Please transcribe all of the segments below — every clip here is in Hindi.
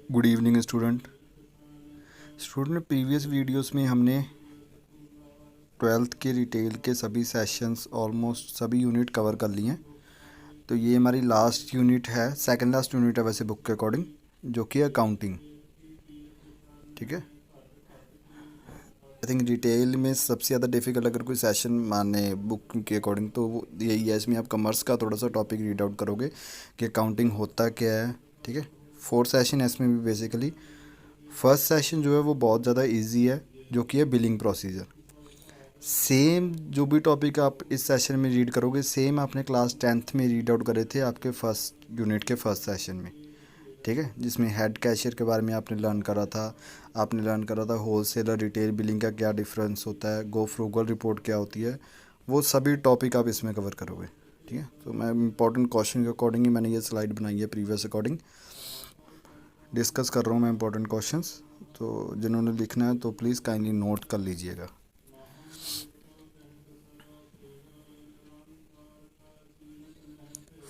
Good evening student. Previous videos में हमने ट्वेल्थ के रिटेल के सभी सेशंस ऑलमोस्ट सभी यूनिट कवर कर लिए हैं। तो ये हमारी लास्ट यूनिट है, सेकंड लास्ट यूनिट है वैसे बुक के अकॉर्डिंग, जो कि अकाउंटिंग। ठीक है, आई थिंक रिटेल में सबसे ज़्यादा डिफ़िकल्ट अगर कोई सेशन माने बुक के अकॉर्डिंग तो वो यही है। इसमें आप कॉमर्स का थोड़ा सा टॉपिक रीड आउट करोगे कि अकाउंटिंग होता क्या है। ठीक है, 4 सेशन है इसमें भी बेसिकली। फर्स्ट सेशन जो है वो बहुत ज़्यादा इजी है, जो कि है बिलिंग प्रोसीजर। सेम जो भी टॉपिक आप इस सेशन में रीड करोगे सेम आपने क्लास 10th में रीड आउट करे थे आपके फर्स्ट यूनिट के फर्स्ट सेशन में। ठीक है, जिसमें हेड कैशियर के बारे में आपने लर्न करा था। आपने लर्न करा था होलसेलर रिटेल बिलिंग का क्या डिफरेंस होता है, गो फ्रूगल रिपोर्ट क्या होती है, वो सभी टॉपिक आप इसमें कवर करोगे। ठीक है, तो मैं इंपॉर्टेंट क्वेश्चन के अकॉर्डिंग ही मैंने ये स्लाइड बनाई है, प्रीवियस अकॉर्डिंग डिस्कस कर रहा हूँ मैं इंपॉर्टेंट क्वेश्चंस। तो जिन्होंने लिखना है तो प्लीज़ काइंडली नोट कर लीजिएगा।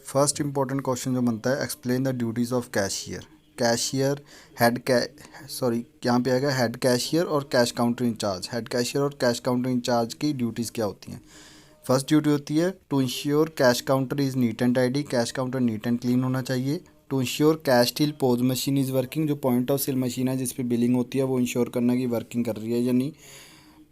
फर्स्ट इंपॉर्टेंट क्वेश्चन जो बनता है, explain the duties of cashier. Cashier यहाँ पे आएगा हेड कैशियर और cash counter incharge. Head cashier और कैश काउंटर इंचार्ज की ड्यूटीज़ क्या होती हैं। फर्स्ट ड्यूटी होती है to ensure cash counter is neat and tidy. Cash counter neat and clean होना चाहिए। To ensure cash till POS machine is working. जो पॉइंट ऑफ सेल मशीन है जिस पे बिलिंग होती है वो इंश्योर करना कि वर्किंग कर रही है या नहीं।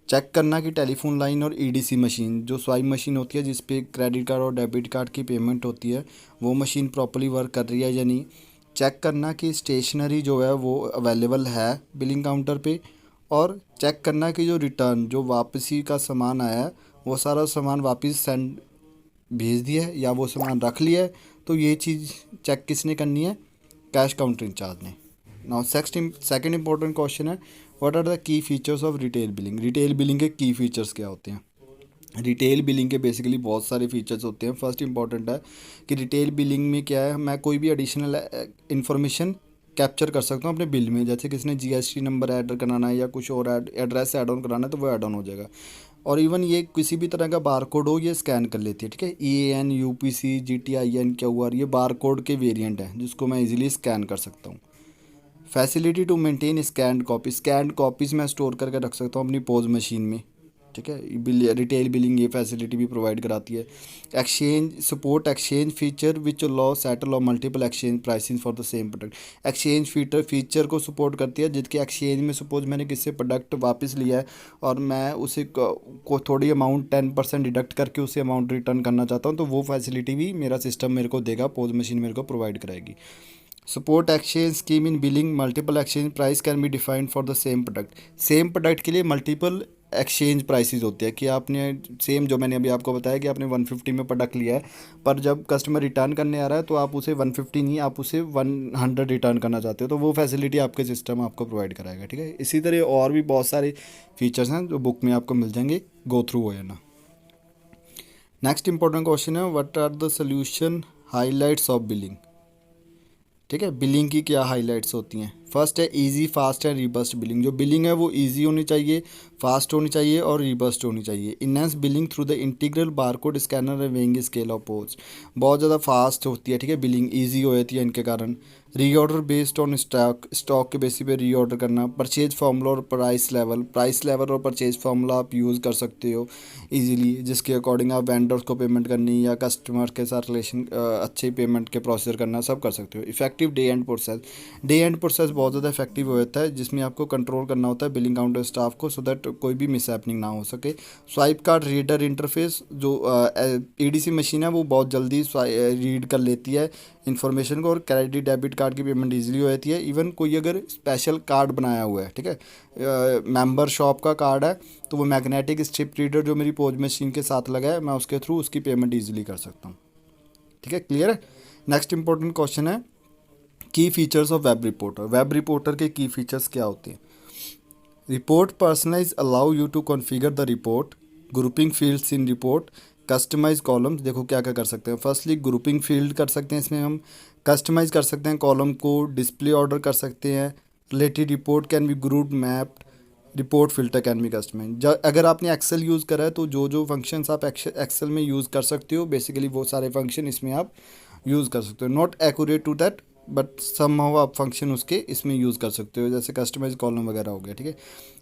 चेक करना कि टेलीफोन लाइन और ईडीसी मशीन, जो स्वाइप मशीन होती है जिस पे क्रेडिट कार्ड और डेबिट कार्ड की पेमेंट होती है, वो मशीन प्रॉपर्ली वर्क कर रही है या नहीं। चेक करना कि स्टेशनरी जो है वो अवेलेबल है बिलिंग काउंटर पे। और चेक करना कि जो रिटर्न, जो वापसी का सामान आया है, वो सारा सामान वापस सेंड भेज दिया है या वो सामान रख लिया है। तो ये चीज़ चेक किसने करनी है, कैश काउंटर इंचार्ज ने। नाउ सेकंड इंपॉर्टेंट क्वेश्चन है, what are the key features of retail billing. Retail billing के की फीचर्स क्या होते हैं। रिटेल बिलिंग के बेसिकली बहुत सारे फीचर्स होते हैं। फर्स्ट इंपॉर्टेंट है कि रिटेल बिलिंग में क्या है, मैं कोई भी एडिशनल इंफॉर्मेशन कैप्चर कर सकता हूँ अपने बिल में। जैसे किसी ने जीएसटी नंबर ऐड कराना है या कुछ और एड्रेस ऐड ऑन कराना है तो वो ऐड ऑन हो जाएगा। और इवन ये किसी भी तरह का बार कोड हो ये स्कैन कर लेती है। ठीक है, EAN UPC GTIN QR ये बार कोड के वेरिएंट हैं जिसको मैं इजीली स्कैन कर सकता हूँ। Facility to maintain scanned copies मैं स्टोर करके रख सकता हूँ अपनी पोज मशीन में। ठीक है, रिटेल बिलिंग ये फैसिलिटी भी प्रोवाइड कराती है। Exchange feature which law settle और multiple exchange pricing for the same product. Exchange feature को सपोर्ट करती है, जिसके एक्सचेंज में सपोज मैंने किसी प्रोडक्ट वापस लिया है और मैं उसे को थोड़ी अमाउंट 10% डिडक्ट करके उसे अमाउंट रिटर्न करना चाहता हूँ तो वो फैसिलिटी भी मेरा सिस्टम मेरे को देगा, पोज मशीन मेरे को प्रोवाइड कराएगी। Support exchange scheme in billing, multiple exchange price can be defined for the same product. Same product के लिए मल्टीपल एक्सचेंज प्राइसेस होते हैं कि आपने सेम जो मैंने अभी आपको बताया कि आपने 150 में प्रोडक्ट लिया है, पर जब कस्टमर रिटर्न करने आ रहा है तो आप उसे 150 नहीं, आप उसे 100 रिटर्न करना चाहते हो, तो वो फैसिलिटी आपके सिस्टम आपको प्रोवाइड कराएगा। ठीक है, इसी तरह और भी बहुत सारे फीचर्स हैं जो बुक में आपको मिल जाएंगे, गो थ्रू हो जाना। नेक्स्ट इंपॉर्टेंट क्वेश्चन है, what are the solution highlights of billing. ठीक है, बिलिंग की क्या हाइलाइट्स होती हैं। फर्स्ट है इजी, फास्ट एंड रिबस्ट बिलिंग। जो बिलिंग है वो इजी होनी चाहिए, फास्ट होनी चाहिए और रिबस्ट होनी चाहिए। Enhance billing through the integral barcode scanner and weighing scale of pose. बहुत ज़्यादा फास्ट होती है। ठीक है, बिलिंग इजी हो जाती है इनके कारण। रीऑर्डर बेस्ड ऑन स्टॉक के बेसिस पे रीऑर्डर करना। परचेज फार्मूला और प्राइस लेवल और परचेज फार्मूला आप यूज़ कर सकते हो इजीली, जिसके अकॉर्डिंग आप वेंडर्स को पेमेंट करनी या कस्टमर के साथ रिलेशन अच्छे पेमेंट के प्रोसेसर करना सब कर सकते हो। इफेक्टिव डे एंड प्रोसेस बहुत ज़्यादा इफेक्टिव हो जाता है, जिसमें आपको कंट्रोल करना होता है बिलिंग काउंटर स्टाफ को, सो दैट कोई भी मिस हैपनिंग ना हो सके। स्वाइप कार्ड रीडर इंटरफेस, जो EDC मशीन है वो बहुत जल्दी रीड कर लेती है इन्फॉर्मेशन को और क्रेडिट डेबिट कार्ड की पेमेंट ईजिली हो जाती है। इवन कोई अगर स्पेशल कार्ड बनाया हुआ है, ठीक है, मेंबर शॉप का कार्ड है, तो वो मैग्नेटिक स्ट्रिप रीडर जो मेरी पोज मशीन के साथ लगा है, मैं उसके थ्रू उसकी पेमेंट ईजिली कर सकता हूँ। ठीक है, क्लियर है। नेक्स्ट इंपॉर्टेंट क्वेश्चन है, key features of web reporter. Web reporter के की फीचर्स क्या होते हैं। Report personalize allow you to configure the report, grouping fields in report, customize columns. देखो क्या क्या कर सकते हैं। फर्स्टली ग्रुपिंग फील्ड कर सकते हैं, इसमें हम कस्टमाइज कर सकते हैं कॉलम को, डिस्प्ले ऑर्डर कर सकते हैं, related report can be group mapped, report filter can be customize. अगर आपने एक्सेल यूज़ करा है तो जो जो फंक्शंस आप एक्सेल में यूज़ कर सकते हो बेसिकली वो सारे फंक्शन इसमें आप यूज़ कर सकते हो। Not accurate to that but somehow आप फंक्शन उसके इसमें यूज़ कर सकते हो, जैसे कस्टमाइज कॉलम वगैरह हो गया, ठीक है।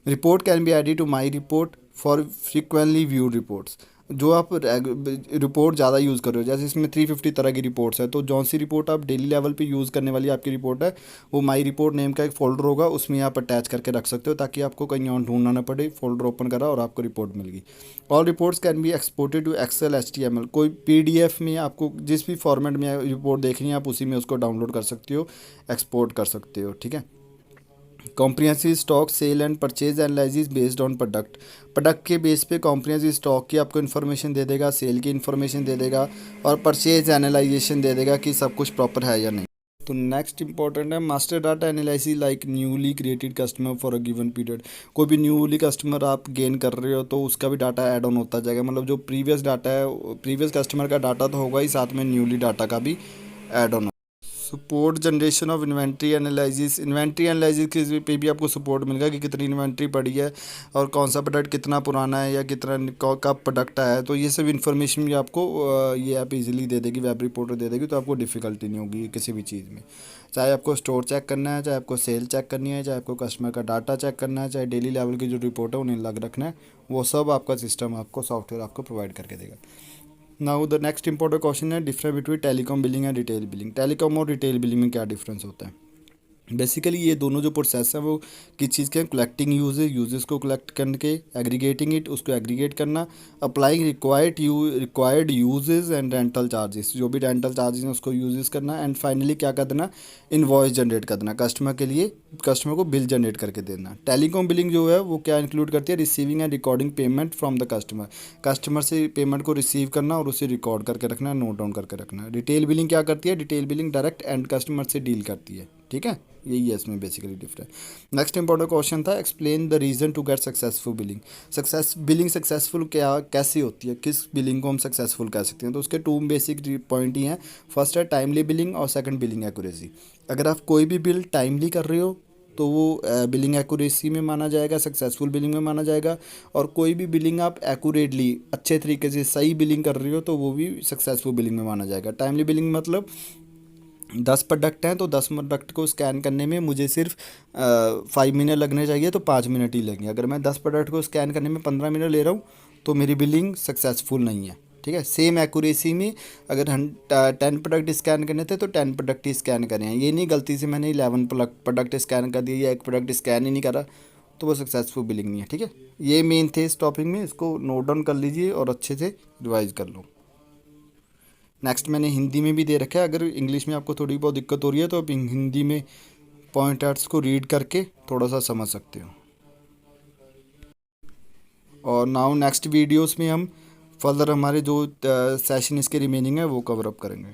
Report can be added to my report for frequently viewed reports. जो आप रिपोर्ट ज़्यादा यूज़ कर रहे हो, जैसे इसमें 350 तरह की रिपोर्ट्स है, तो जौन सी रिपोर्ट आप डेली लेवल पे यूज़ करने वाली आपकी रिपोर्ट है, वो माई रिपोर्ट नेम का एक फ़ोल्डर होगा, उसमें आप अटैच करके रख सकते हो, ताकि आपको कहीं और ढूंढना ना पड़े। फोल्डर ओपन करा और आपको रिपोर्ट मिल गई। All reports can be exported to excel, HTML। कोई PDF में आपको जिस भी फॉर्मेट में रिपोर्ट देखनी है, आप उसी में उसको डाउनलोड कर सकते हो, एक्सपोर्ट कर सकते हो, ठीक है। Comprehensive stock sale and purchase analysis based on product. Product के बेस पे कॉम्प्रिहेंसिव स्टॉक की आपको इन्फॉर्मेशन दे देगा, सेल की इन्फॉर्मेशन दे देगा, और परचेज एनालाइजेशन दे देगा कि सब कुछ प्रॉपर है या नहीं। तो नेक्स्ट इंपॉर्टेंट है master data analysis like newly created customer for a given period. कोई भी न्यूली कस्टमर आप गेन कर रहे हो तो उसका भी डाटा ऐड ऑन होता जाएगा, मतलब जो प्रीवियस डाटा है, प्रीवियस कस्टमर का डाटा तो होगा ही, साथ में न्यूली डाटा का भी add on. Support generation of inventory analysis. Inventory analysis के पे भी आपको सपोर्ट मिलेगा कि कितनी इन्वेंट्री पड़ी है और कौन सा प्रोडक्ट कितना पुराना है या कितना कब प्रोडक्ट आया है, तो ये सब इन्फॉर्मेशन भी आपको ये ऐप इजीली दे देगी, वेब रिपोर्टर दे देगी, तो आपको डिफ़िकल्टी नहीं होगी किसी भी चीज़ में। चाहे आपको स्टोर चेक करना है, चाहे आपको सेल चेक करनी है, चाहे आपको कस्टमर का डाटा चेक करना है, चाहे डेली लेवल की जो रिपोर्ट है उन्हें अलग रखना है, वो सब आपका सिस्टम आपको सॉफ्टवेयर आपको प्रोवाइड करके देगा। Now the next important question है difference between telecom billing and retail billing. Telecom और रिटेल बिलिंग में क्या डिफरेंस होता है? बेसिकली ये दोनों जो प्रोसेस है वो किस चीज़ के हैं? कलेक्टिंग यूजेस को कलेक्ट करके, एग्रीगेटिंग इट, उसको एग्रीगेट करना, applying required uses and rental charges, जो भी रेंटल चार्जेस हैं उसको यूजेस करना, एंड फाइनली क्या कर देना? इनवॉइस जनरेट कर देना कस्टमर के लिए, कस्टमर को बिल जनरेट करके देना। टेलीकॉम बिलिंग जो है वो क्या इंक्लूड करती है? Receiving end recording payment from the customer. Customer से पेमेंट को रिसीव करना और उसे रिकॉर्ड करके रखना, नोट डाउन करके रखना। रिटेल बिलिंग क्या करती है? Retail billing direct end customer से डील करती है, ठीक है। यही है इसमें basically difference. Next important question था explain the reason to get successful billing. Billing successful क्या कैसी होती है, किस बिलिंग को हम सक्सेसफुल कह सकते हैं? तो उसके टू बेसिक पॉइंट ही हैं। फर्स्ट है टाइमली बिलिंग और सेकंड बिलिंग एक्यूरेसी। अगर आप कोई भी बिल टाइमली कर रहे हो तो वो बिलिंग एक्यूरेसी में माना जाएगा, सक्सेसफुल बिलिंग में माना जाएगा। और कोई भी बिलिंग आप एक्यूरेटली अच्छे तरीके से सही बिलिंग कर रहे हो तो वो भी सक्सेसफुल बिलिंग में माना जाएगा। टाइमली बिलिंग मतलब 10 प्रोडक्ट हैं तो 10 प्रोडक्ट को स्कैन करने में मुझे सिर्फ 5 मिनट लगने चाहिए, तो 5 मिनट ही लगेंगे। अगर मैं 10 प्रोडक्ट को स्कैन करने में 15 मिनट ले रहा हूँ तो मेरी बिलिंग सक्सेसफुल नहीं है, ठीक है। सेम एक्यूरेसी में अगर हम 10 प्रोडक्ट स्कैन करने थे तो 10 प्रोडक्ट ही स्कैन करें हैं, ये नहीं गलती से मैंने 11 प्रोडक्ट स्कैन कर दिया या एक प्रोडक्ट स्कैन ही नहीं करा, तो वो सक्सेसफुल बिलिंग नहीं है, ठीक है। ये मेन थे इस टॉपिक में, इसको नोट डाउन कर लीजिए और अच्छे से रिवाइज कर लो। नेक्स्ट मैंने हिंदी में भी दे रखा है, अगर इंग्लिश में आपको थोड़ी बहुत दिक्कत हो रही है तो आप हिंदी में पॉइंटर्स को रीड करके थोड़ा सा समझ सकते हो। और नाउ नेक्स्ट वीडियोस में हम फर्दर हमारे जो सेशन इसके रिमेनिंग है वो कवर अप करेंगे।